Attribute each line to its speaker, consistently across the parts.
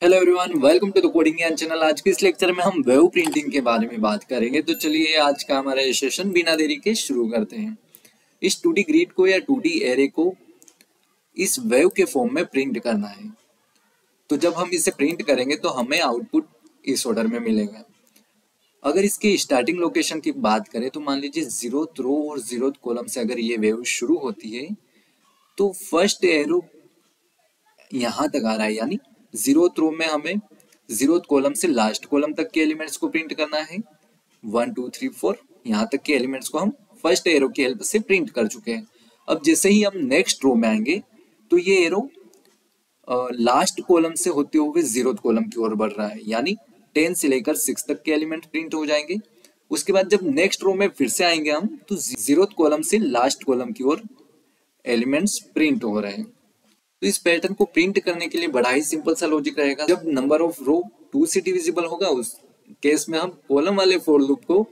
Speaker 1: Hello everyone, welcome to the coding Gyan channel. आज के इस लेक्चर में हम वेव प्रिंटिंग के बारे में बात करेंगे। तो चलिए आज का हमारा ये सेशन बिना देरी के शुरू करते हैं। इस 2D ग्रिड को या 2D एरे को इस वेव के फॉर्म में प्रिंट करना है। तो जब हम इसे प्रिंट करेंगे तो हमें आउटपुट इस ऑर्डर में मिलेगा। अगर इसकी स्टार्टिंग लोकेशन की बात करें तो मान लीजिए 0th रो और 0th कॉलम से अगर ये वेव शुरू होती है तो फर्स्ट एरो यहाँ तक आ रहा है, यानी 0th रो में हमें 0th कॉलम से लास्ट कॉलम तक के एलिमेंट्स को प्रिंट करना है। 1 2 3 4 यहाँ तक के एलिमेंट्स को हम फर्स्ट एरो की हेल्प से प्रिंट कर चुके हैं। अब जैसे ही हम नेक्स्ट रो में आएंगे तो ये एरो लास्ट कॉलम से होते हुए 0th कॉलम की ओर बढ़ रहा है, यानी 10 से लेकर 6 तक के एलिमेंट प्रिंट हो जाएंगे। उसके बाद जब नेक्स्ट रो में फिर से आएंगे हम तो 0th कॉलम से लास्ट कॉलम की ओर एलिमेंट्स प्रिंट हो रहे हैं। तो इस पैटर्न को प्रिंट करने के लिए बड़ा ही सिंपल सा लॉजिक रहेगा। जब नंबर ऑफ रो 2 से डिविजिबल होगा उस केस में हम कॉलम वाले फॉर लूप को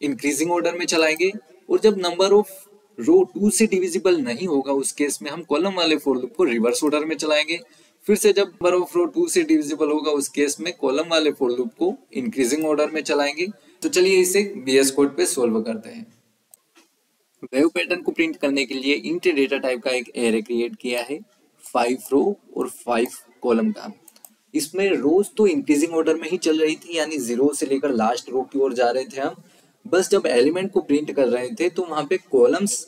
Speaker 1: इंक्रीजिंग ऑर्डर में चलाएंगे, और जब नंबर ऑफ रो 2 से डिविजिबल नहीं होगा उस केस में हम कॉलम वाले फॉर लूप को रिवर्स ऑर्डर में चलाएंगे। फिर से जब नंबर ऑफ रो 2 से डिविजिबल होगा उस केस में कॉलम वाले फॉर लूप को इंक्रीजिंग ऑर्डर में चलाएंगे। तो चलिए इसे VS कोड पे सोल्व करते हैं। वेव पैटर्न को प्रिंट करने के लिए इंट डेटा टाइप का एक एरे क्रिएट किया है 5 रो और 5 कॉलम का। इसमें रोज तो इंक्रीजिंग ऑर्डर में ही चल रही थी, यानी 0 से लेकर लास्ट रो की ओर जा रहे थे हम। बस जब एलिमेंट को प्रिंट कर रहे थे तो वहां पे कॉलम्स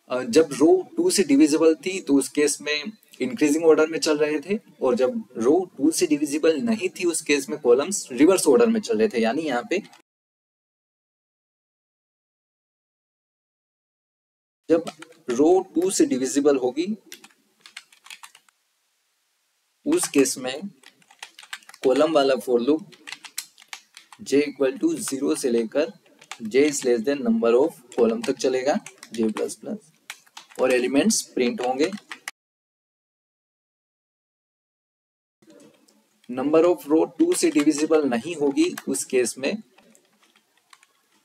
Speaker 1: जब रो 2 से डिविजिबल थी तो उस केस में इंक्रीजिंग ऑर्डर में चल रहे थे, और जब रो 2 से डिविजिबल नहीं थी उस केस में कॉलम्स रिवर्स ऑर्डर में चल रहे थे, यानी यहाँ पे जब रो 2 से डिविजिबल होगी उस केस में कॉलम वाला for loop j equal to 0 से लेकर j is less than number of column तक चलेगा j प्लस प्लस, और एलिमेंट्स प्रिंट होंगे। नंबर ऑफ रो 2 से डिविजिबल नहीं होगी उस केस में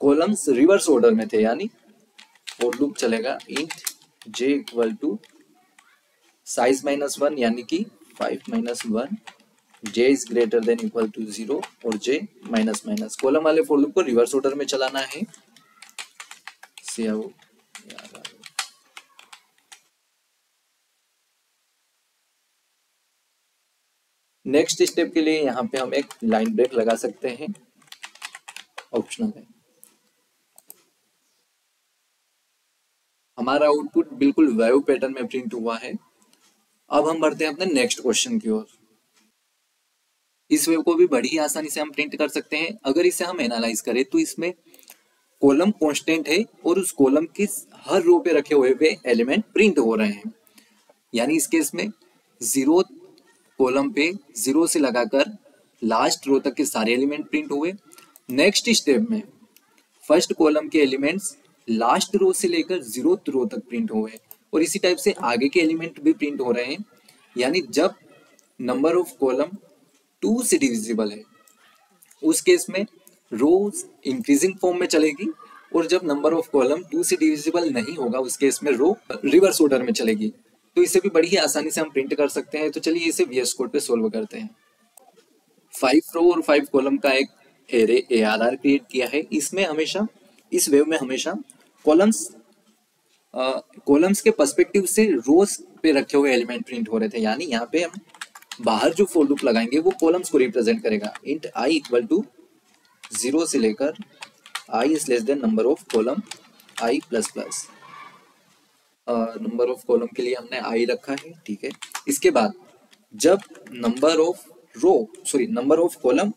Speaker 1: कॉलम्स रिवर्स ऑर्डर में थे, यानी फॉर लूप चलेगा int j equal to size -1 यानी कि 5 - 1, j is greater than equal to 0 और j माइनस माइनस। कॉलम वाले फॉर लूप को रिवर्स ऑर्डर में चलाना है। नेक्स्ट स्टेप के लिए यहाँ पे हम एक लाइन ब्रेक लगा सकते हैं, ऑप्शनल है। हमारा आउटपुट बिल्कुल वेव पैटर्न में प्रिंट हुआ है। अब हम बढ़ते हैं अपने नेक्स्ट क्वेश्चन की ओर। इस वेव को भी बड़ी ही आसानी से हम प्रिंट कर सकते हैं। अगर इसे हम एनालाइज करें तो इसमें कॉलम कांस्टेंट है और उस कॉलम की हर रो पे रखे हुए एलिमेंट प्रिंट हो रहे हैं, यानी इस केस में 0 कॉलम पे 0 से लगाकर लास्ट रो तक के सारे एलिमेंट प्रिंट हुए। नेक्स्ट स्टेप में फर्स्ट कॉलम के एलिमेंट्स लास्ट रो से लेकर 0th रो तक प्रिंट हुए, और इसी टाइप से आगे के एलिमेंट भी प्रिंट हो रहे हैं, यानी जब नंबर ऑफ कॉलम 2 से डिविजिबल है उस केस में रोज इंक्रीजिंग फॉर्म में चलेगी, और जब नंबर ऑफ कॉलम 2 से डिविजिबल नहीं होगा उस केस में रो रिवर्स ऑर्डर में चलेगी। तो इसे भी बड़ी ही आसानी से हम प्रिंट कर सकते हैं। तो चलिए इसे VS कोड पे सोल्व करते हैं। 5 रो और 5 कॉलम का एक एरे ARR क्रिएट किया है। इसमें हमेशा इस वेव में हमेशा कॉलम्स के पर्सपेक्टिव से रोज पे रखे हुए एलिमेंट प्रिंट हो रहे थे, यानी यहाँ पे हम बाहर जो फॉर लूप लगाएंगे वो कॉलम्स को रिप्रेजेंट करेगा। इंट i इक्वल टू 0 से लेकर i is less than number of column i plus plus. Number of column के लिए हमने i रखा है, ठीक है। इसके बाद जब नंबर ऑफ कॉलम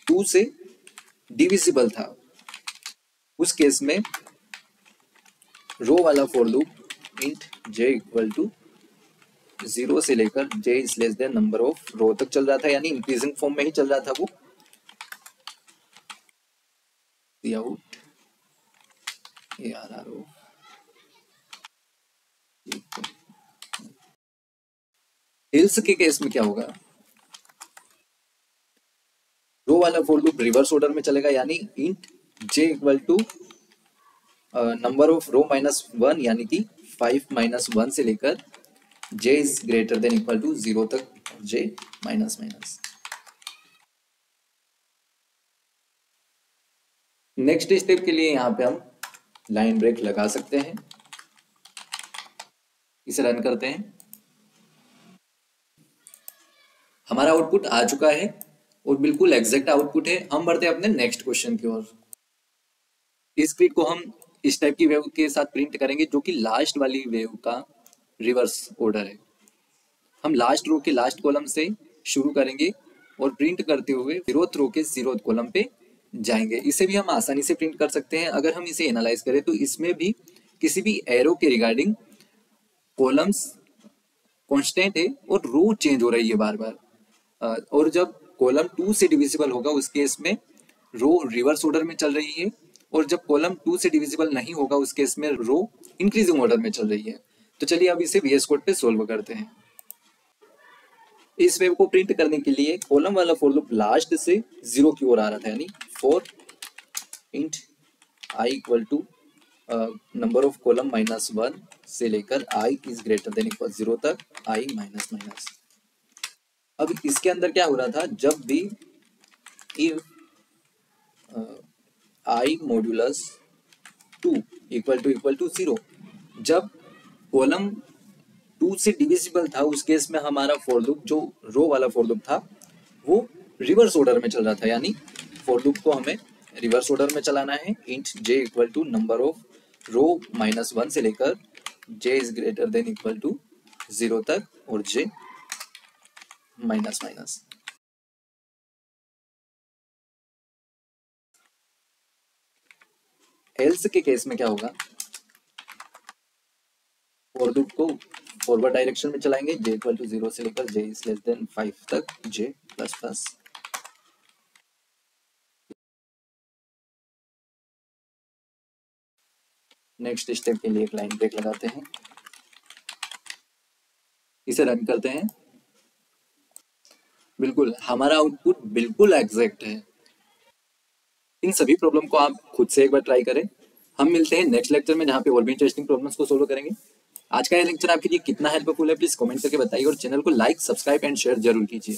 Speaker 1: 2 से डिविजिबल था उस केस में रो वाला for loop int j equal to 0 से लेकर j is less than number of row तक चल रहा था, यानी इंक्रीजिंग फॉर्म में ही चल रहा था वो। आउट ARR एल्स के केस में क्या होगा, रो वाला फॉर लूप रिवर्स ऑर्डर में चलेगा, यानी int j equal to number of row -1 यानी कि 5 - 1 से लेकर j is greater than equal to 0 तक J minus minus. Next step के लिए यहाँ पे हम लाइन ब्रेक लगा सकते हैं। इसे रन करते हैं। हमारा आउटपुट आ चुका है और बिल्कुल एग्जैक्ट आउटपुट है। हम बढ़ते हैं अपने नेक्स्ट क्वेश्चन की ओर। इस ग्रिड को हम इस टाइप की वेव के साथ प्रिंट करेंगे जो कि लास्ट वाली वेव का रिवर्स ऑर्डर है। हम लास्ट रो के लास्ट कॉलम से शुरू करेंगे और प्रिंट करते हुए 0th रो के 0th कॉलम पे जाएंगे। इसे भी हम आसानी से प्रिंट कर सकते हैं। अगर हम इसे एनालाइज करें तो इसमें भी किसी भी एरो के रिगार्डिंग कॉलम्स कांस्टेंट है और रो चेंज हो रही है बार बार। और जब कॉलम 2 से डिविजिबल होगा उस केस में रो रिवर्स ऑर्डर में चल रही है, और जब कॉलम 2 से डिविजिबल नहीं होगा उस केस में रो इंक्रीजिंग ऑर्डर में चल रही है। तो चलिए अब इसे VS कोड पे सोल्व करते हैं। इस वेव को प्रिंट करने के लिए कॉलम वाला फॉर लूप लास्ट से 0 की ओर आ रहा था, यानी for int i equal to number of column -1 से लेकर i is greater than equal 0 तक i माइनस माइनस। अब इसके अंदर क्या हो रहा था, जब भी if i modulus 2 equal to 0, जब कॉलम 2 से डिविजिबल था उस केस में हमारा फॉर लूप जो रो वाला फॉर लूप था वो रिवर्स ऑर्डर में चल रहा था, यानी फॉर लूप को हमें रिवर्स ऑर्डर में चलाना है। Int j equal to number of row -1 से लेकर j is greater than equal to 0 तक और j माइनस माइनस। एल्स के केस में क्या होगा, फॉर लूप को फॉरवर्ड डायरेक्शन में चलाएंगे j इक्वल टू 0 से लेकर j इज लेस देन 5 तक j plus plus. Next step के लिए एक लाइन ब्रेक लगाते हैं। इसे रन करते हैं। बिल्कुल हमारा आउटपुट बिल्कुल एग्जैक्ट है। इन सभी प्रॉब्लम को आप खुद से एक बार ट्राई करें। हम मिलते हैं नेक्स्ट लेक्चर में जहाँ पे और भी इंटरेस्टिंग प्रॉब्लम्स को सोल्व करेंगे। आज का ये लेक्चर आपके लिए कितना हेल्पफुल है प्लीज कमेंट करके बताइए और चैनल को लाइक, सब्सक्राइब एंड शेयर जरूर कीजिए।